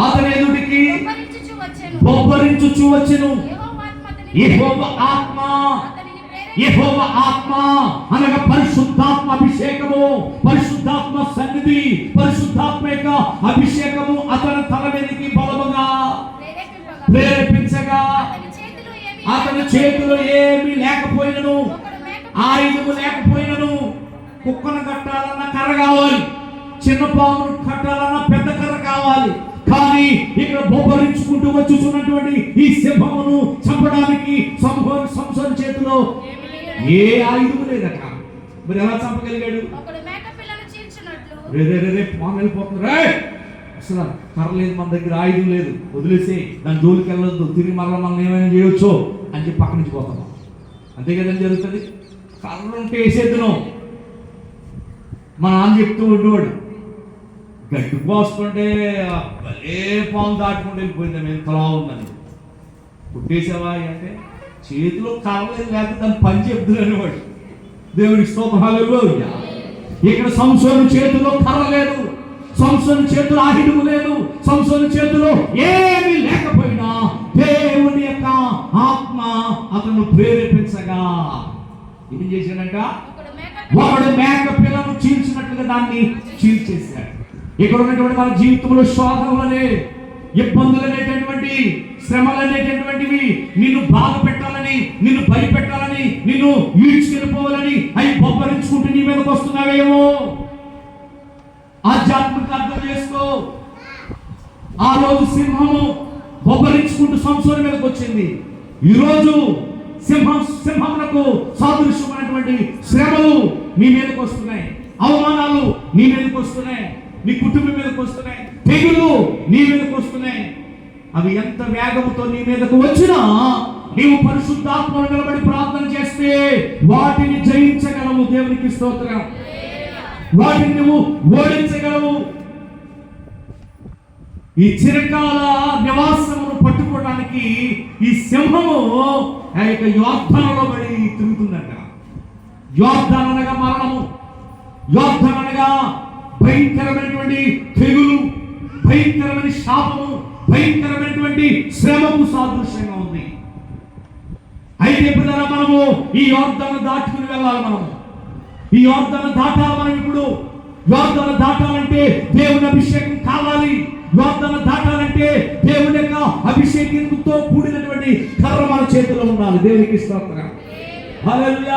అతని ఎదుటికి బొబ్బరించుచు వచ్చెను. యెహోవా ఆత్మ అనగా పరిశుద్ధాత్మ అభిషేకము, పరిశుద్ధాత్మ సన్నిధి, పరిశుద్ధాత్మ యొక్క అభిషేకము అతని తల మీదకి బలముగా ప్రేరేపించగా అతని చేతిలో ఏమీ లేకపోయినను, ఆయుధము లేకపోయినను. కుక్కను కట్టాలన్న కర్ర కావాలి, చిన్న పామును కట్టాలన్న పెద్ద కర్ర కావాలి. కానీ ఇక్కడ బొబ్బరించుకుంటూ వచ్చుచున్నటువంటి ఈ సింహమును చంపడానికి సంసోను చేతిలో ఏ ఆయుధము లేదట. మరి ఎలా చంపగలిగాడు? వెళ్ళిపోతుంది. అసలు కర్ర లేదు, మన దగ్గర ఆయుధం లేదు, వదిలేసి దాని జోలికి వెళ్ళొద్దు, తిరిగి మరలా మనం ఏమైనా చేయొచ్చు అని చెప్పి పక్క నుంచి పోతాం. అంతే కదండి జరుగుతుంది. కర్ర ఉంటే వేసేద్దును. మా నాన్న చెప్తూ ఉండేవాడు, గడ్డి పోస్తుంటే ఏ పాము దాటుకుంటూ వెళ్ళిపోయింది, మేము ఎంతలా ఉందని. పుట్టేసావా అంటే చేతిలో కర్రలేదు, లేకపోతే దాన్ని పని చెప్తున్నారు అనేవాడు. దేవుడికి స్తోత్రం, హల్లెలూయా. ఇక్కడ సంసోను చేతిలో కర్ర లేదు, సంసోను చేతిలో ఆయుధము లేదు, సంసోను చేతిలో ఏమీ లేకపోయినా దేవుని యొక్క ఆత్మ అతను ప్రేరేపించగా ఏం చేశాడంట? వాడు మేక పిల్లను చీల్చినట్లుగా దాన్ని చీల్చేశాడు. ఇక్కడ ఉన్నటువంటి మన జీవితంలో శోధనలనే, ఇబ్బందులు అనేటటువంటి, శ్రమలు అనేటటువంటివి నిన్ను బాధ పెట్టాలని, నిన్ను భయపెట్టాలని, నిన్ను ఈడ్చుకెళ్ళిపోవాలని అవి బొబ్బరించుకుంటూ నీ మీదకి వస్తున్నావేమో. ఆధ్యాత్మిక అర్థం చేసుకో. ఆ రోజు సింహము బొబ్బరించుకుంటూ సంసోను మీదకి వచ్చింది. ఈరోజు సింహమునకు సాదృశ్యమైనటువంటి శ్రమలు నీ మీదకి వస్తున్నాయి, అవమానాలు నీ మీదకి వస్తున్నాయి, నీ కుటుంబం మీదకి వస్తున్నాయి, తెగులు నీ మీదకి వస్తున్నాయి. అవి ఎంత వేగంతో నీ మీదకు వచ్చినా నీవు పరిశుద్ధాత్మను నిలబడి ప్రార్థన చేస్తే వాటిని జయించగలవు. దేవునికి స్తోత్రం. వాటిని నువ్వు ఓడించగలవు. ఈ చిరకాల నివాసమును పట్టుకోవడానికి ఈ సింహము ఆ యొక్క యోర్దానులో పడి తిరుగుతుందంట. యోర్దాను అనగా మరణము, యోర్దాను అనగా భయంకరమైనటువంటి తెగులు, భయంకరమైన శాపము, భయంకరమైనటువంటి శ్రమకు సాదృశ్యంగా ఉంది. అయితే పిల్లరా, మనము ఈ యోర్దాను దాటుకుని వెళ్ళాలి. మనము ఈ యోర్దాను దాటాలి. మనం ఇప్పుడు యోర్దాను దాటాలంటే దేవుని అభిషేకం కావాలి. యోర్దాను దాటాలంటే దేవుని యొక్క అభిషేకంతో కూడినటువంటి కర్ర మన చేతిలో ఉండాలి. దేవునికి స్తోత్రం, హల్లెలూయా.